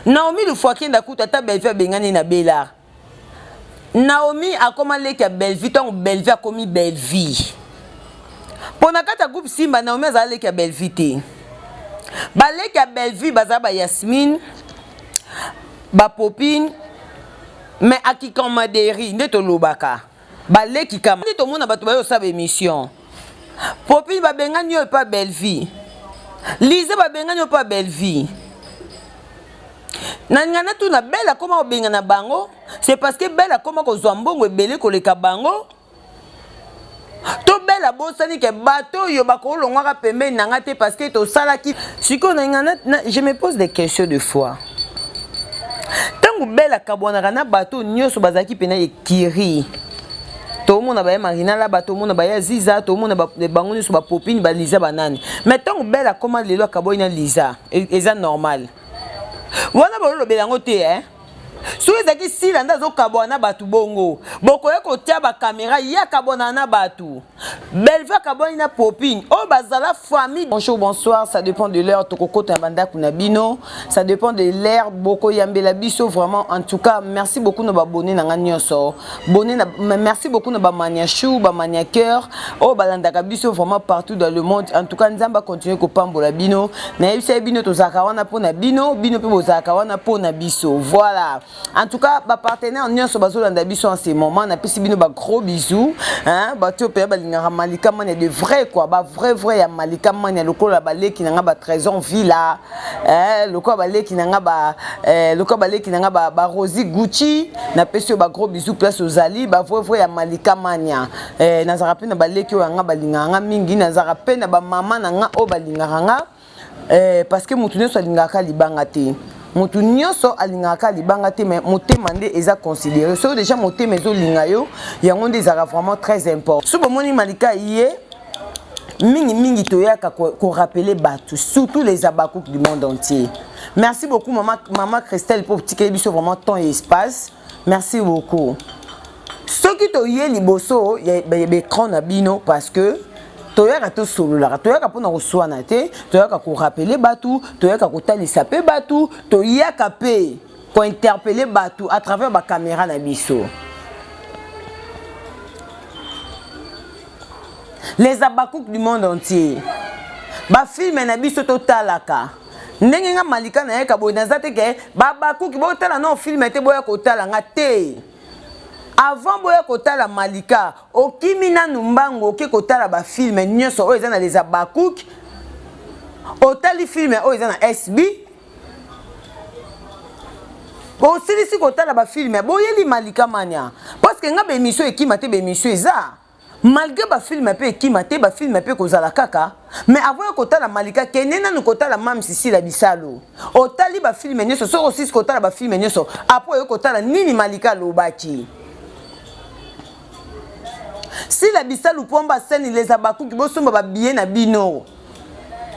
Naomi le fois kenda kuta ta Bellevue bengani na Bella. Naomi a comment leki Bellevue ton Bellevue a commis Bellevue. Pona kata groupe Simba Naomi a leki Bellevue te. Ba leki Bellevue baza ba Yasmine, ba Popine, mais aki kamaderi ndeto lobaka. Ba leki kama ndeto mona bato ba yo sa émission. Popine ba bengani yo pa Bellevue. Lise ba bengani yo pa Bellevue. Nangana tu na Bella comment obenga na bango, c'est parce que Bella comment ko zwambongo ebele ko leka bango. To Bella bosani ke bato yo bakolongwaka pembe nanga te parce que to salaki. Siko nangana je me pose des questions de foi. Tangu Bella kabonaka na bato nyoso bazaki pena ekiri. To mona ba Marina la bato mona ba Ziza to mona ba bango nyoso ba Popine ba Lisa banani. Mais tangu Bella comment lelo kaboina Lisa, eza normal. Wana bolo belango te so ezaki sila ndazo kabona batu bongo boko yako tia ba caméra ya kabona na batu Bellevue kabona na Popine o bazala famille. Bonjour bonsoir, ça dépend de l'heure tokokota banda kuna bino, ça dépend de l'heure boko yambela biso vraiment. En tout cas merci beaucoup no babonné na nganyoso bonné na merci beaucoup no ba maniachou ba maniaqueur o balanda ka biso vraiment partout dans le monde. En tout cas nzamba continuer ko pambola bino na yebisa bino tozaka wana pona bino bino pe bozaka wana pona biso. Voilà. En tout cas, ba partenaire nyonso bazolanda biso en ce moment na pesi bino ba gros bisous hein bato pe ba lingara Malika man de vrai quoi ba vrai ya Malika man ya lokola ba leki nanga ba trésor villa lokola ba leki nanga ba lokola ba leki nanga ba Rosie Gucci na pesi ba gros bisous place aux Ali ba vrai ya Malika mania na zara pe na ba leki o nga ba lingara mingi na zara pe na ba mama nanga o ba lingara nga parce que mutu nyonso lingaka libanga te. Mutu nyonso alingaka libanga te mais motema nde eza considéré. So déjà motema ezo linga yo yango nde ezaka vraiment très important. So bomoni Malika yé mingi toyaka ko rappeler batu surtout les abakouk du monde entier. Merci beaucoup maman Christelle pour petit biso vraiment temps et espace. Merci beaucoup. Ce qui toyé liboso ya écran na bino parce que toyaka to solo la toyaka pona koswana te toyaka ko rappeler batu toyaka ko talisa pe batu toyaka pe ko interpeller batu à travers ba caméra na biso. Les abakouk du monde entier ba film na biso to talaka ndenge nga Malika na yeka boy nazate ke ba abakouk bo tala no film te boya ko tala nga te. Avant boya kotala Malika okimina numbango oke kotala ba film nyonso o ezana les abakouk otali film o ezana SB bo silisi kotala ba film boyeli Malika mania parce que nga be émission ekima te be émission eza malgré ba film pe ekima te ba film pe kozala kaka mais avant kotala Malika kenena nu kotala mam sisi la bisalo otali ba film nyonso so aussi kotala ba film nyonso après kotala nini Malika lobaki. Si la bisalu pomba scène les abakou ki bosomba ba billet na bino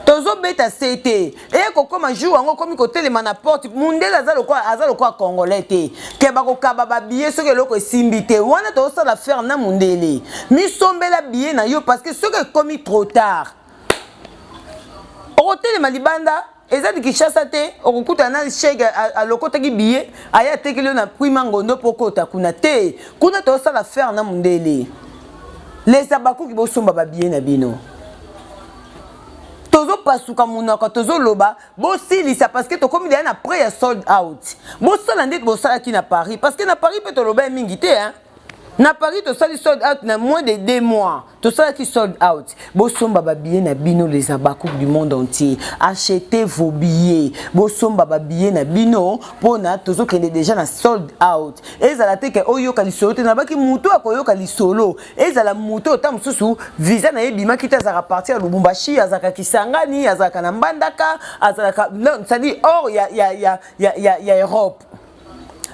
tozo beta CT et kokoma jour ngo komi ko telema na porte mundela azalo kwa congolais te ke bako kaba ba billet soki loko simbité wana to ça la faire na mundele mi sombela billet na yo parce que soki komi trop tard o telema libanda ezali Kinshasa te okukuta na chèque a lokota ki billet aya tekelo na prix mangondo pokota kuna te kuna to ça la faire na mundele. Les abakou qui bosomba ba bien na bino. Tozo pasuka munaka tozo loba bosili ça parce que to comme il y a après sold out. Bosala ndit bosala ki na Paris parce que na Paris peut to loba mingi te hein. Na Paris to sali sold out na moins de 2 mois. To sala ki sold out. Bosomba ba bien na bino les abakou du monde entier. Achetez vos billets. Bosomba ba bien na bino pona tozo kende déjà na sold out. Ezala te ke oyo kalisolo te na baki muto akoyo kalisolo. Ezala muto ta mususu visa na yebima kita za partir Lubumbashi azaka Kisangani azaka na Mbandaka azaka ça dit or ya Europe.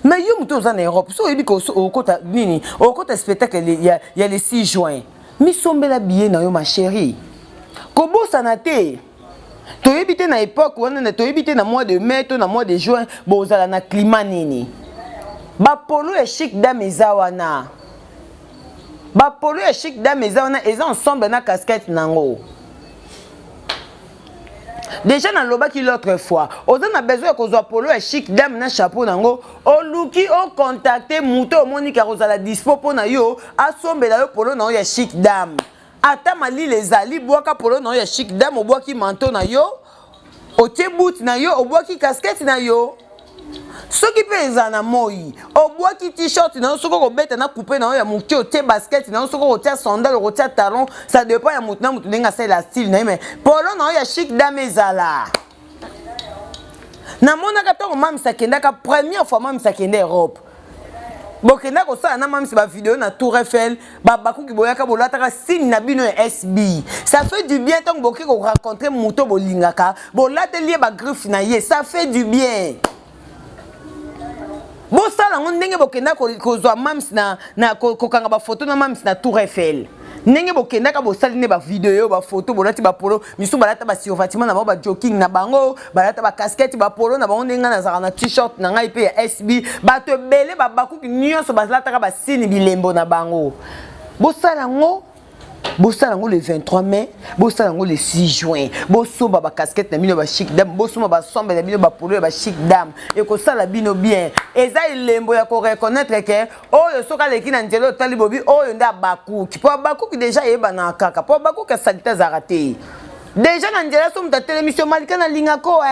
Mais yo muto en Europe so yebi ko au kota nini au kota spectacle il y a le 6 juin mi sombela billet na yo ma chérie ko bosa na te to yebite na époque wana to yebite na mois de mai to na mois de juin bozala na climat nini ba polo et chic dame ezawana ba polo et chic dame ezawana eza ensemble na casquette nango Déjà na lobaki l'autre fois, on a besoin qu'on soit polo et chic dame na chapeau nango, o luki o contacter muto moni ka kozala dispo pona yo, a sombela yo polo na ya chic dame. Ata mali les ali boaka polo na ya chic dame, o boaki manteau na yo, o tie boot na yo, o boaki casquette na yo. Ce qui peut ezana moi, o boaki t-shirt na soko ko beta na couper na ya muki o tie basket na soko ko tie sandal o tie talon, ça dépend ya mutu na mutu ndenga c'est la style na mais polo na ya chic dame ezala. Na mona ka to mam sakenda ka première fois mam sakenda Europe. Bokenda ko sa na mam si ba vidéo na Tour Eiffel, ba bakuki boyaka bolata ka signe na bino SB. Ça fait du bien tant boki ko rencontrer muto bolingaka, bolata lié ba griffe na ye, ça fait du bien. Bon ça là on ndenge bokenda ko zo mams na ko kanga ba photo na mams na Tour Eiffel. Ndenge bokenda ka bosali ne ba vidéo ba photo bolati ba polo misu balata ba survêtement na ba jogging na bango balata ba casquette ba polo na bango ndenga na zaka na t-shirt na ngai pe ya SB ba to belé ba bakuki nyonso balata ka ba sini bilembo na bango. Bosala ngo Bossalango le 23 mai, Bossalango le 6 juin. Bossoma ba casquette na bino ba chic dame, Bossoma ba sombre na bino ba polo ba chic dame. Et ko sala bino bien. Eza ilembo ya ko reconnaître que oyo soka leki na nzelo tali bobi oyo nda bakuki. Po bakuki déjà yeba na kaka. Po bakuki salita zarate. Déjà na nzela so mta télémission malika na lingako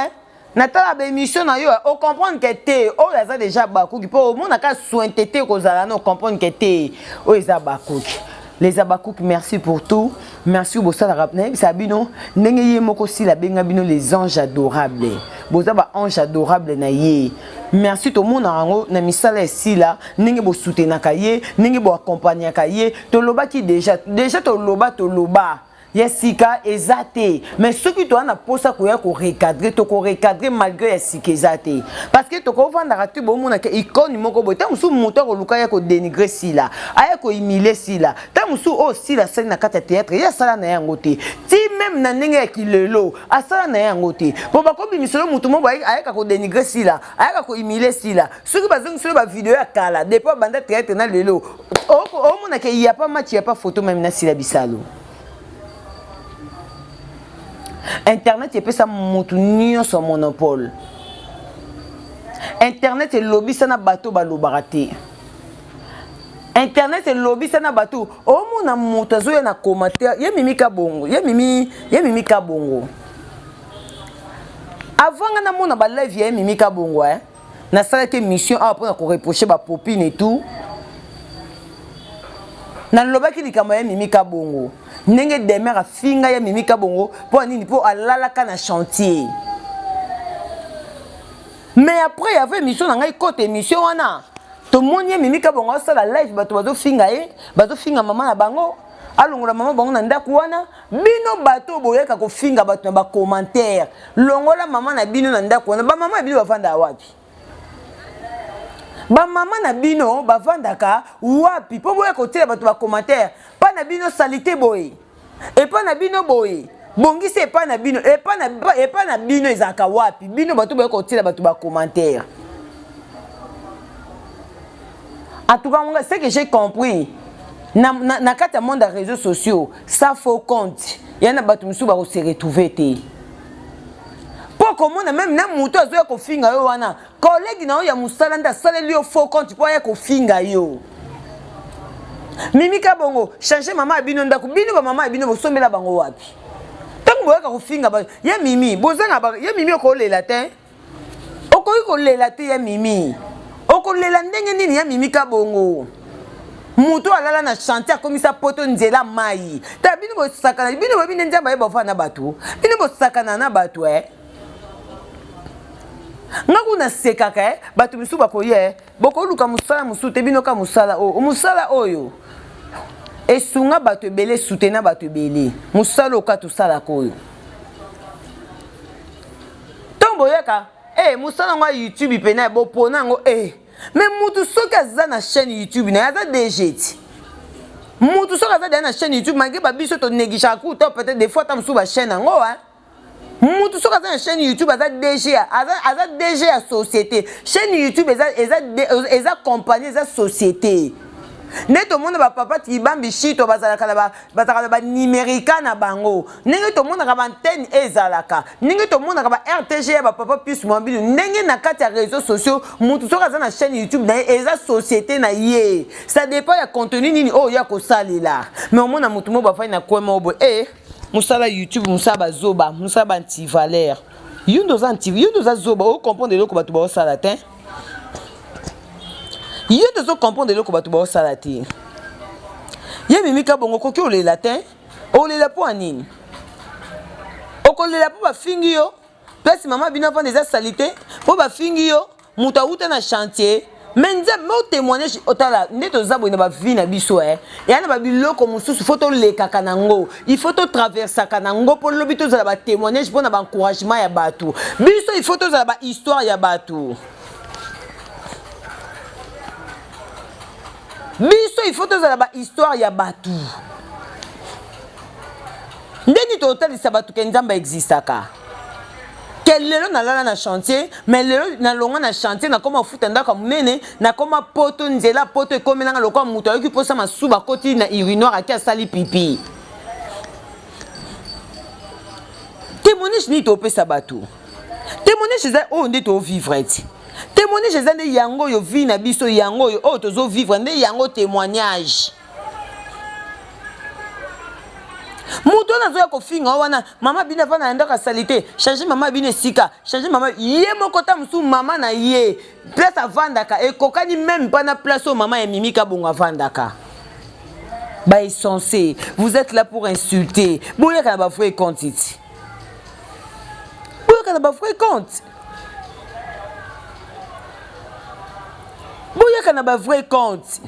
na tala ba émission na yo o comprendre que té o eza déjà bakuki. Po mo na ka soin tété ko zala no comprendre que té o eza bakuki. Les abakouk, merci pour tout. Merci au Bossa Rapne. Sabino, n'engayez moko si la bengabino les anges adorables. Bossa ba ange adorable na ye. Merci tout le monde na misala si là. N'engay bo soutenir kaye, n'engay bo accompagner kaye. To loba qui déjà to loba. Yesika ezate mais ceux qui doivent na posa ko ya ko recadrer malgré yesika ezate parce que to ko vanda ratu bo mona ke icône moko bo ta musu moto ko luka ya ko dénigrer si là aya ko humilier si là ta musu o si la scène na kata théâtre ya sala na yango te ti même na ndenge ya kilelo asala na yango te po ba ko bimisolo mutu mo ba aya ka ko dénigrer si là aya ka ko humilier si là ceux qui bazong sur ba vidéo ya kala depuis banda théâtre na lelo o mona ke y a pas match y a pas photo même na si la bisalo. Internet est ça moutunion son monopole. Internet est lobby ça na bateau balobaraté. Internet est lobby ça na bateau. Oh mon amoutazo ya na commentaire, ya mimi kabongo, ya mimi kabongo. Avant na mona ba live ya mimi kabongo na sala que mission après ko reprocher ba popine et tout. Na loba ki likama ya mimi kabongo. Nenge demeure finga ya mimi kabongo pour nini pour alalaka na chantier. Mais après il y avait mission na côté émission wana. To moni mimi kabongo ça la live bato bazo finga maman na bango. Alongola maman bango na ndaku wana bino bato boyeka ko finga bato na ba commentaire. Longola maman na bino na ndaku wana ba maman bino bavanda wapi? Ba maman na bino bavandaka wapi po boya kotia bato ba commentaire pa na bino salité boy et pa na bino boy bongi c'est pas na bino et pa na bino ezaka wapi bino bato boya kotia bato ba commentaire. En tout cas moi c'est que j'ai compris na kata monde des réseaux sociaux ça faut compte yana bato musu ba ko se retrouver té. Comment même na muto azoya ko finga yo wana collègue na ya musala nda sala liyo faux compte pour ya ko finga yo mimi kabongo changer mama abino ndako bino ba mama abino bosombela bango wapi tango boya ko finga ba ya mimi bozanga ba ya mimi ko lela te ko lela te ya mimi ko lela ndenge nini ya mimi kabongo muto alala na chantier akomisa poto nzela mai ta bino bosakana bino bino nzamba ba fana bato bino bosakana na bato ngaku na sekaka bato bisu bakoye boko luka musala musute bino ka musala o musala oyo esunga bato ebele soutenir bato ebele musala okatu sala koyo tombo yaka musala ngwa YouTube pena bo pona ngo mais mutu soki aza na chaîne YouTube na aza DG ti mutu soki aza na chaîne YouTube malgré ba biso to négliger ku to peut-être des fois ta musu ba chaîne ngo Moutou sur la chaîne YouTube, elle a DG à société. Chaîne YouTube, elle a compagnie, elle a société. Neto mona ba papa ti bambi shito bazalaka ba numérica na bango. Ndenge to mona ka ba antenne ezalaka. Ndenge to mona ka ba RTG ba papa plus mobile. Ndenge na kati ya réseaux sociaux, mutu soka za na chaîne YouTube na eza société na ye. Ça dépend ya contenu nini oh ya ko salela. Mais au mona mutu mo ba fa na kwema obo musala YouTube musaba zoba musaba anti-valeur. Yundo za zoba o comprendre loko batu ba osala te. Yundo zo comprendre loko batu ba osala te. Ye mimika bongo koki olela te. Olela po anini. Okolela po ba fingi yo. Place mama bina vendre des salité po ba fingi yo muta uta na chantier. Menza mo témoignage otala neto zabo na ba vie na biso ya na ba biloko mususu photo leka kanango il faut to traverser kanango pour lobito za ba témoignage pour na ba encouragement ya batu biso il faut to za ba histoire ya batu biso il faut to za ba histoire ya batu ndeni to otalisa batu ke nzamba existaka lelo na lala na chantier mais lelo na longa na chantier na koma futa ndaka munene na koma poto nzela poto ekomelanga lokwa muto ayoki posa masuba koti na urinoir aki asali pipi témoignage ni to pesa batu témoignage za o nde to vivre ti témoignage za nde yango yo vi na biso yango yo o tozo vivre nde yango témoignage muto na zo ya kofinga wana mama bina vana ndaka salite changer mama bina sika changer mama ye mokota musu mama na ye place avandaka ekokani même pas na place au mama ya mimika bonga vandaka ba essentiel vous êtes là pour insulter boya kana ba vrai compte iti boya kana ba vrai compte boya kana ba vrai compte.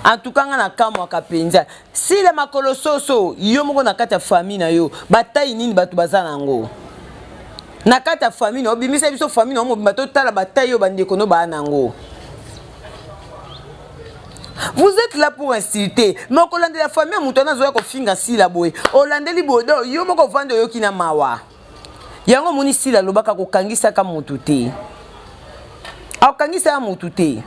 En tout cas na kamwa kapenza si le makolo soso yo moko na kati ya famille na yo bataille nini batu bazana ngo na kati ya famille obimisa biso famille no mobimba to tala bataille yo bandeko no ba nango vous êtes là pour insulter mais kolande la famille mutona zo ya ko finga sila boy olandeli bodo yo moko vando yo kina mawa yango moni sila lobaka ko kangisa ka mutu te akangisa ya mutu te.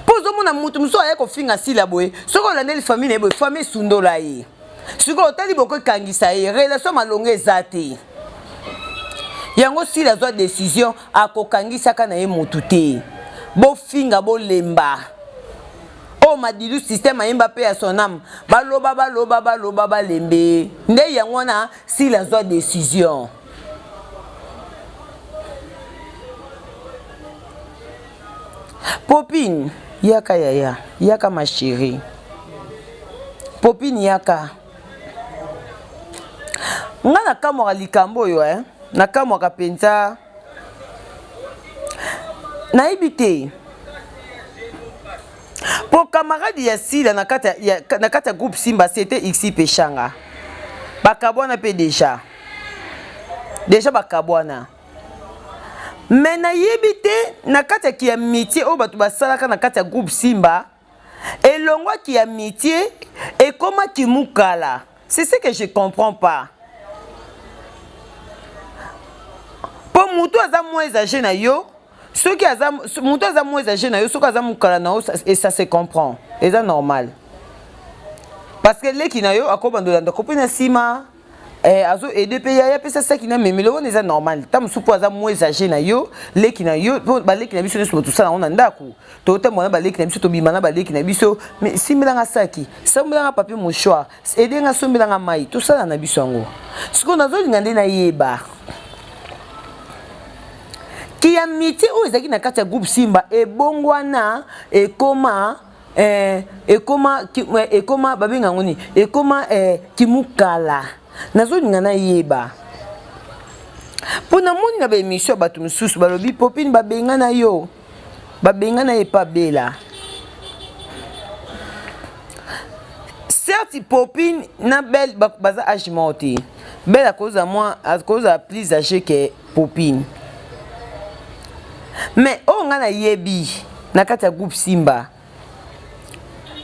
Pozo mona mutu muso aye ko finga sila boy soko landeli famille boy famille sundola yi siko otali boko kangisa yi relation malonga ezate yango sila zo décision akokangisa kana ye mutu te bo finga bo lemba o madilu système ayemba pe ya sonam baloba lembe nde yango na sila zo décision. Popine, yaka yaya, yaka ma chérie. Popine yaka. Nga na kamwa likambo yo na kamwa kapenza. Na ibite. Pour camarade ya sila na kata groupe Simba c'était Xi Pechanga. Bakabwana pe déjà bakabwana. Mais na yebite na kati ya métier o batu basalaka na kati ya groupe Simba elongwa ki ya métier et comment ki mukala c'est ce que je comprends pas pour mutu aza moins âgé na yo ceux qui aza mutu aza moins âgé na yo ceux qui aza mukala na et ça se comprend et ça normal parce que leki na yo akobandola ndako na sima azo EDP ya pesa saki na memelo on est normal tam supo aza moins âgé na yo leki na yo ba leki na biso ne tout ça on ndako to te mona ba leki na biso to bimana ba leki na biso mais similanga saki similanga papier mouchoir edenga sombilanga mai tout ça na biso ngo siko nazo ngande na yeba ki ya miti o ezaki na kati ya groupe Simba e bongwana e koma babenga ngoni e koma kimukala nazo ngana yeba pona moni na ba émission batu mususu balobi popine babenga na yo babenga na epa bela certes popine na belle baza âge monté belle à cause plus âgée que popine mais on ngana yebi na kati ya groupe Simba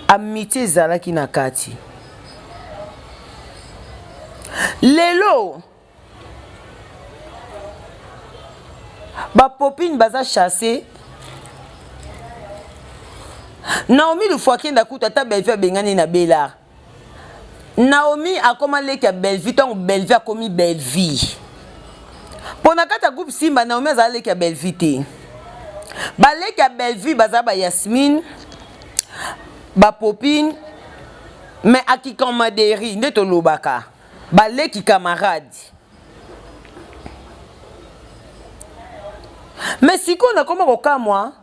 amitié zalaki na kati lelo ba popine baza chassé. Naomi le fois kenda kuta ta belle-vie bengani na Bella. Naomi a comment leki ya belle-vie tant belle-vie a commis belle-vie. Pona kata groupe Simba Naomi a leki ya belle-vie te. Ba leki ya belle-vie baza ba Yasmine, ba popine, mais aki kamaderi nde to lobaka. Ba leki camarade. Mais si qu'on a comment koka moi,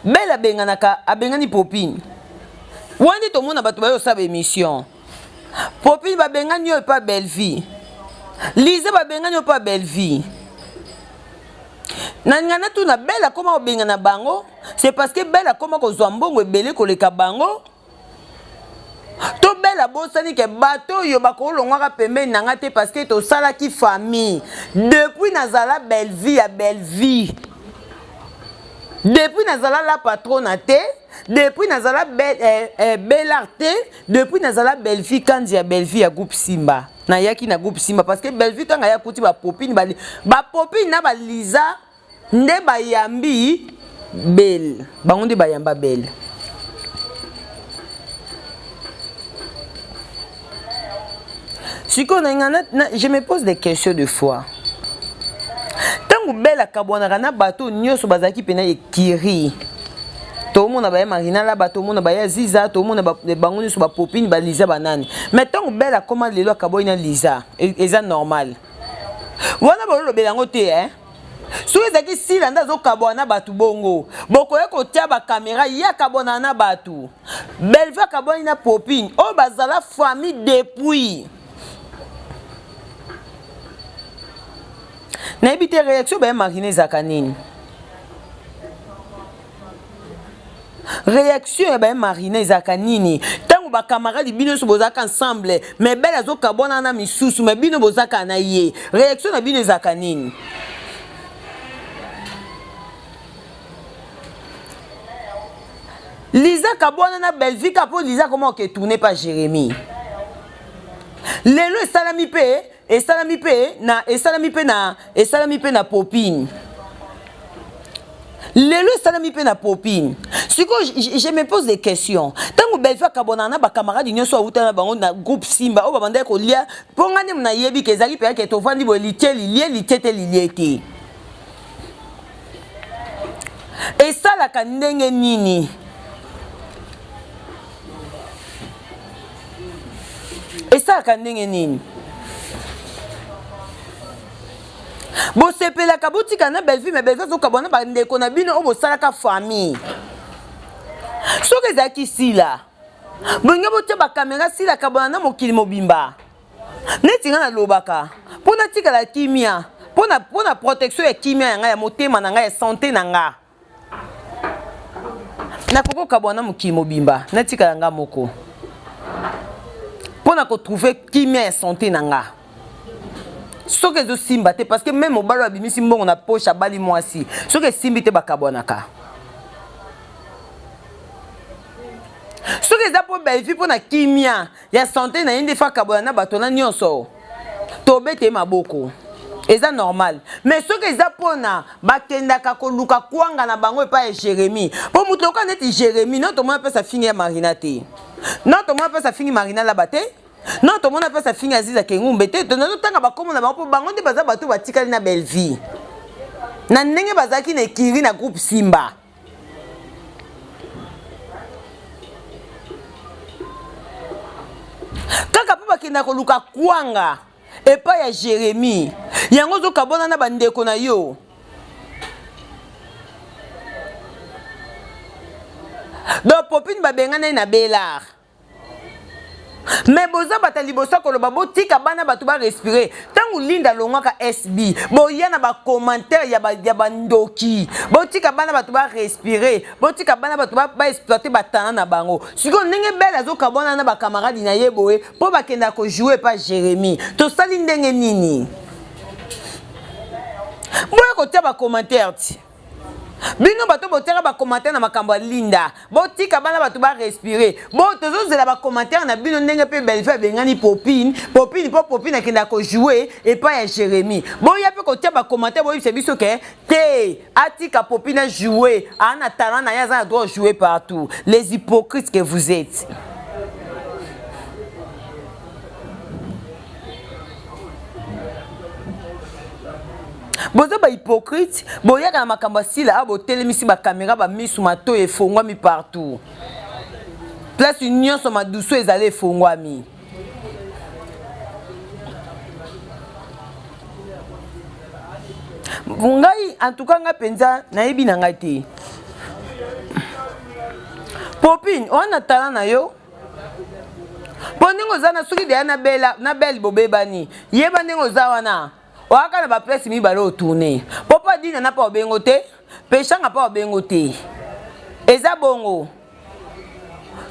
Bella benganaka abengani popine. Wandi to mona bato bayo sabe émission. Popine ba bengani yo pas belle vie. Lise ba bengani yo pas belle vie. Nangana tu na Bella comment bengana bango, c'est parce que Bella comment ko zwambongo ebele ko leka bango. To Bella bosani ke bato yo bakolongwaka pembeni nanga te parce que to sala ki famille. Depuis nazala belle vie ya belle vie. Depuis nazala la patronne te, depuis nazala belle arte, depuis nazala belle vie quand ya belle vie ya groupe Simba. Na yaki na groupe Simba parce que belle vie tanga ya kuti ba popine ba popine na ba Liza nde ba yambi belle. Bango nde ba yamba belle. Je me pose des questions de foi. Tango Bella kabonaka na bato nyoso bazaki pena ekiri. To mona ba Marina la bato mona ba Ziza, to mona ba bango nyoso ba popine ba Liza banani. Mais tango Bella comment lelo kaboina Liza, eza normal. Wana ba lo belango te So ezaki sila nda zo kabona bato bongo. Boko eko tia ba caméra ya kabona na bato. Belva kabona popine. O bazala famille depuis. Na ebite réaction ba Marina Zakanine. Réaction ba Marina Zakanine. Tango ba camarade bino so bozaka ensemble, mais Bella zo kabona na misusu, mais bino bozaka na ye. Réaction na bino Zakanine. Lisa kabona na Belgique apo Lisa comment que tourner pas Jérémy. Lelo esalami pe na popine. Lelo esalami pe na popine. Siko je me pose des questions. Tango Belfa kabona na ba camarade nyoso auta na bango na groupe Simba o ba banda ko lia pongane na yebi ke ezali pe ke to fandi bo litiete. Et ça la kandenge nini? Et ça kandenge nini? Bo sepela kabuti kana Belvi mais Belvi zo kabona ba ndeko na bino o bo salaka famille. Soki ezaki sila. Bonga bo te ba caméra sila kabona na mokili mobimba. Neti nga na lobaka. Pona tika la kimia. Pona protection ya kimia nga ya motema na nga ya santé na nga. Na koko kabona mokili mobimba. Neti ka nga moko. Pona ko trouver kimia ya santé na nga. Ce que je simba te parce que même au balo abimisi mbongo na poche abali mwasi. Ce que simbi te bakabonaka. Ce que za po belfi po na kimia ya santé na inde fa kabona bato na nyonso. Tobete maboko. Eza normal. Mais ce que za po na bakendaka koluka kwanga na bango epa ya Jérémy. Po mutoka neti Jérémy non to mona pesa fingi ya Marina te. Non to mona pesa fingi Marina la bate. Non, tout le monde a fait sa fille Aziza Kengumbe. Tout le monde a comme on a pour bango de baza bato batikali na belle vie. Na ndenge bazaki na kiri na groupe Simba. Kaka pa bakenda ko luka kwanga epa ya Jérémy. Yango zo kabona na bandeko na yo. Do popine babengana na Bella. Mais boza batali bosa ko loba botika bana batu ba respirer tangu linda longaka SB boya na ba commentaire ya ba ndoki botika bana batu ba respirer botika bana batu ba exploiter batana na bango siko ndenge Bella zo kabona na ba camarade na yeboe po bakenda ko jouer pas Jérémy to sali ndenge nini boya ko tia ba commentaire ti Bino bato botera ba commentaire na makambo linda. Botika bana bato ba respirer. Bo tozo zela ba commentaire na bino ndenge pe Belle-Vie bengani popine. Popine po popine akenda ko jouer et pas ya Jérémy. Bon ya pe ko tia ba commentaire bo yebisa biso ke te atika popine jouer. Ana talent na ya za droit jouer partout. Les hypocrites que vous êtes. Bozo ba hypocrite, boya ka makamba sila abo telemisi ba caméra ba misu mato e fongwami partout. Place union so maduso ezale fongwami. Ngai en tout cas nga penza na yebi na ngai te. Popine, on a talent na yo. Pondingo zana suki de na belle bobebani. Yeba ndingo zawana. Waka na ba place mi balo tourner. Papa dina na pa obengo te, pechanga pa obengo te. Eza bongo.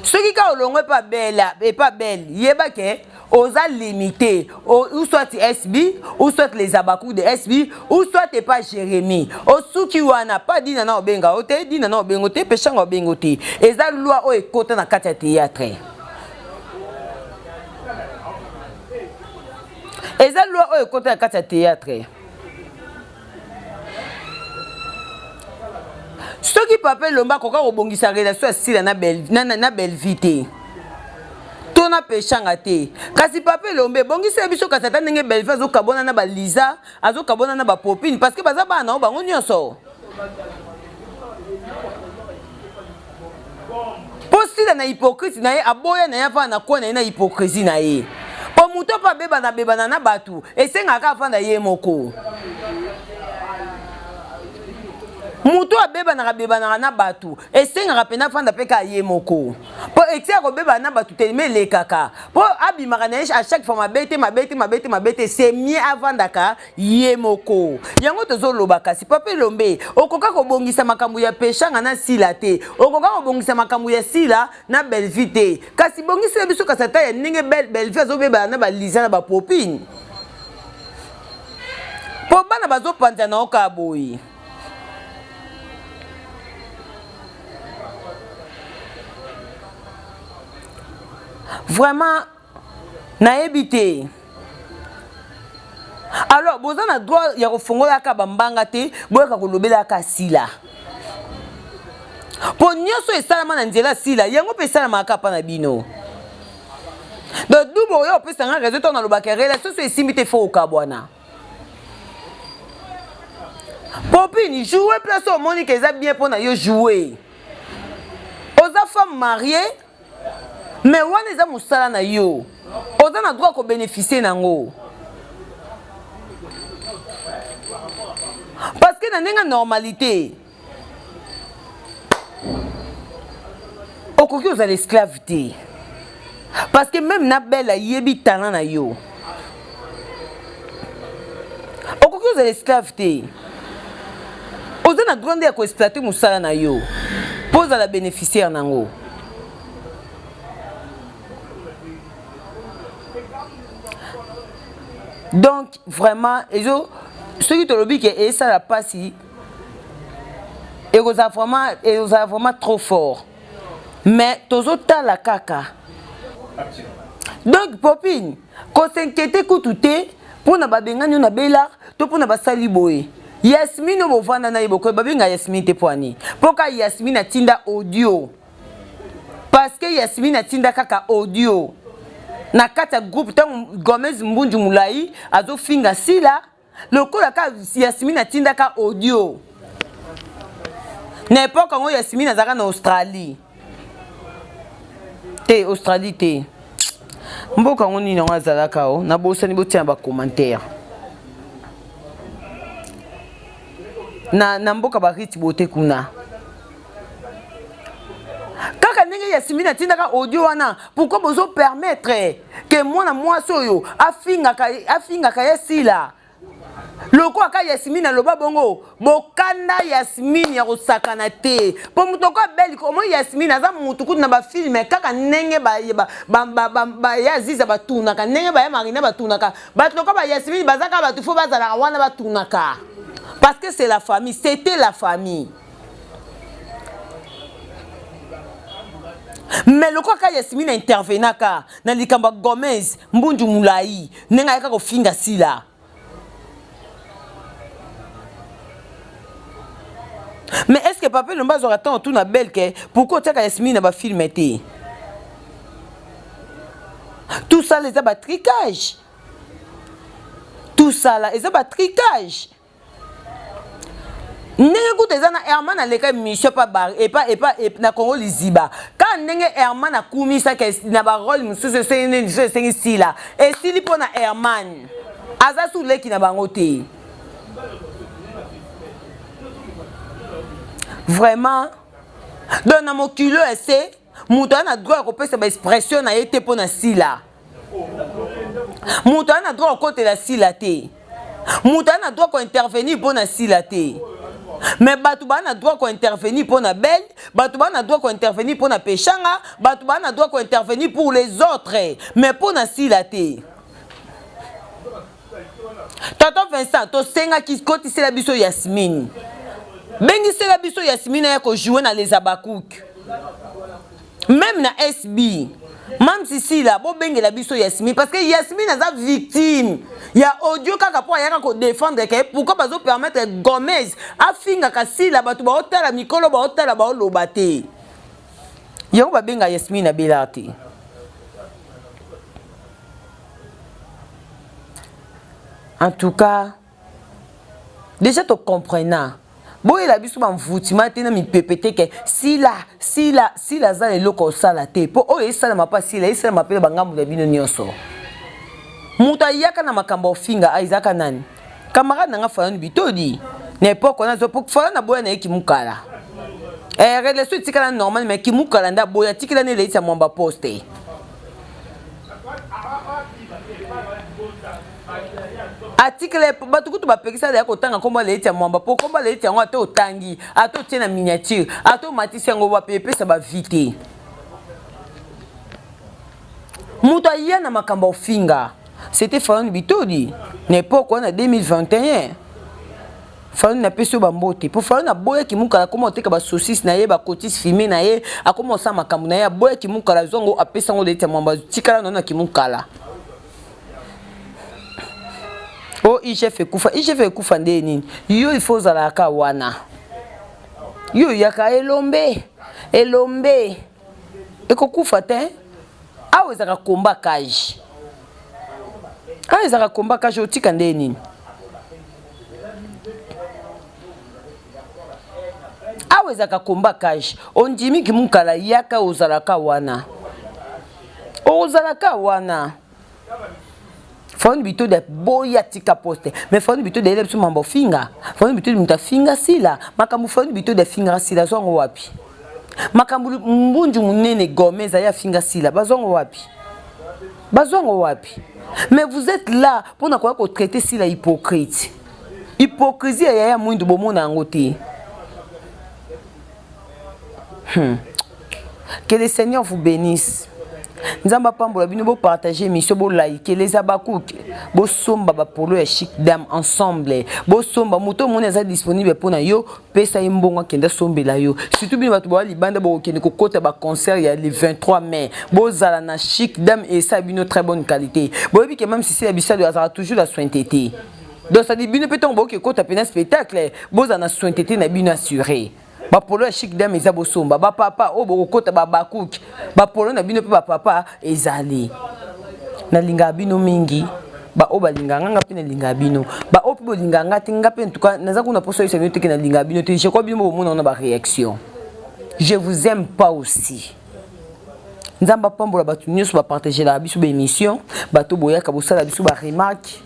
Soki ka olongwe pa belle, et pas belle, yeba ke oza limité. Ou soit SB, ou soit les abakou de SB, ou soit t'es pas Jérémy. O suki wana pa dina na obenga ote, dina na obengo te, pechanga obengo te. Eza loi o ekota na kati ya théâtre. Eza loi oyo côté kati ya théâtre. Soki papa lomba koka kobongisa relation sila na Belle-Vie te. Tona pechanga te. Kasi papa lombe bongisa biso kasata ndenge Belle-Vie azokabona na ba Liza, azokabona na ba popine parce que baza bana o bango nyonso. Posila na hypocrite na ye aboya na ya fa na kona na hypocrisie na ye. Muto pa beba na batu esenga ka fanda ye moko. Muto abeba na batu esenga pena fanda peka ye moko. Po exia ko beba na batu teleme le kaka. Po abimaka na à chaque fois mabete c'est mieux avant daka ye moko. Yango tozo lobaka si papa lombe okoka ko bongisa makambu ya pechanga na sila te. Okoka ko bongisa makambu ya sila na Belle-Vie te. Kasi bongisa biso kasata ya ninge Belle-Vie zo beba na ba Liza na ba popine. Po bana bazo panja na oka boyi. Vraiment, na ebité. Alors, vous avez le droit de faire ka bambanga te, boya ka kolobela ka sila. Po nyoso esalama na nzela sila, yango pe salama ka pa na bino. Donc doubo yo pe sanga réseau to na lobaka relation so esimite fo ka bwana. Popine, jouer place au Monique eza bien pour na yo jouer. Oza femme mariée. Mais wana eza musala na yo. Oza na droit ko bénéficier nango. Parce que na nenga normalité. Okoki oza l'esclavité. Parce que même na belle yebi talent na yo. Okoki oza l'esclavité. Oza na droit de ko exploiter musala na yo. Pose à la bénéficiaire nango. Donc vraiment ceux qui te le disent que ça la passe et vous avez vraiment trop fort mais tozo ta la kaka. Donc popine ko s'inquiéter kutute pour na babengani na bela to pour na basali boye. Yasmine bo vanda na iboko babinga Yasmine te poani poka Yasmine atinda audio parce que Yasmine atinda kaka audio. Na kata groupe tant Gomez Mbunju Mulai azo finga sila lokola ka Yasmine atinda ka audio. N'importe quand Yasmine azaka na Australie. Te Australie te. Mboka ngoni na ngazalaka o na bosani botia ba commentaire. Na mboka ba rich bote kuna. Kaka ndenge Yasmine tindaka audio wana pourquoi bozo permettre que moi soyo afinga ka yesila loko aka Yasmine loba bongo bokanda Yasmine ya kosakana te po mutoko belle komo Yasmine aza mutuku na ba film kaka ndenge ba yaziza batunaka ndenge ba marina batunaka batoko ba Yasmine bazaka batu fo bazala wana batunaka parce que c'est la famille, c'était la famille. Mais le quoi Yasmine intervenaka na likamba Gomez mbundu mulai nenga yaka ko finga sila. Mais est-ce que papa le mbaz aura tant tout na belle que pourquoi tu as Yasmine ba film été? Tout ça les a tricage. Tout ça là, les a tricage. Ndenge kuteza na Herman aleka mission pa bar et pas na Congo liziba. Quand ndenge Herman a kumisa ke na ba rôle mususu c'est ici là. Et si li pona Herman. Aza sou leki na bango te. Vraiment. Donc na mokulo ese, muto na droit ko pesa ba expression na yete pona sila. Muto na droit ko te la sila te. Muto na droit ko intervenir pona sila te. Mais Batouba na droit qu'on intervenir pour la belle, Batouba na droit qu'on intervenir pour la péchanga, Batouba na droit qu'on intervenir pour les autres, mais pour la silaté. Tata Vincent, to senga qui côté c'est la biso Yasmine. Bengi c'est la biso Yasmine ya ko jouer na les abakouk. Même na SB. Même si là, bon bengi la biso Yasmine parce que Yasmine est victime. Il y a audio kaka pour yaka ko défendre que pourquoi pas permettre Gomez a finga kasi la batu ba hotela mikolo ba hotela ba lobate. Yango ba benga Yasmine na belati. En tout cas, déjà tu comprends. Bon il a biso ba mvutima te na mi pepete que si la za le loko sala te po o esala mapa si la esala mapela bangambu da bino nyonso. Muta yaka na makambo finga aizaka nani. Camarade nanga Fayoni Bitodi. N'importe on a zo pour Fayoni na boya na ekimukala. Relation tikala normal mais kimukala nda boya tikala ne leisa mwamba poste. Article batukutu ba pekisa ya kotanga komba leisa mwamba po komba leisa ngo ato tangi ato tiena miniature ato matisi ngo ba pepe sa ba vite. Muta yana makambo finga. C'était Fayoni Bitodi. N'importe quoi en 2021. Fayoni na peso bambote. Pour Fayoni na boya ki mukala comment te ka ba saucisse na ye ba cotis filmé na ye a comment ça makambo na ye boya ki mukala zongo apesa ngo leta mwamba tikala nona ki mukala. Oh IGF kufa ndeni. Yo il faut zala ka wana. Yo yaka elombe. Eko kufa te. Awe zaka komba kaji. Ezaka komba kaji otika ndeni. Awe zaka komba kaji. Ondimi ki mukala yaka ozalaka wana. Fayoni Bitodi boya tika poste. Mais Fayoni Bitodi ele biso mambo finga. Fayoni Bitodi muta finga sila. Makambu Fayoni Bitodi finga sila zongo wapi. Makambu mbunju munene Gomez ya finga sila bazongo wapi. Mais vous êtes là pour na quoi traiter si la hypocrite. Hypocrisie ya mwindu bomona ngote. Que le Seigneur vous bénisse. Nzamba pambola bino bo partager mission bo like les abakouk bo somba ba polo ya chic dame ensemble bo somba moto mona eza disponible pona yo pesa imbonga kenda sombela yo surtout bino batu ba libanda bo kende ko kota ba concert ya le 23 mai bo zala na chic dame et ça bino très bonne qualité bo bi que même si c'est la bisado azara toujours la sointeté donc ça dit bino peton bo ke kota pena spectacle bo zana sointeté na bino assuré. Ba polo ya chic dame eza bosomba ba papa o bokota ba bakouk ba polo na bino pe ba papa ezali na linga bino mingi ba o ba linga nganga pe na linga bino ba o pe bo linga ngati ngape en tout cas naza kuna poso isa bino te na linga bino te je crois bino bo mona na ba réaction je vous aime pas aussi nzamba pambola batu nyonso ba partager la biso ba émission bato boyaka bosala biso ba remarque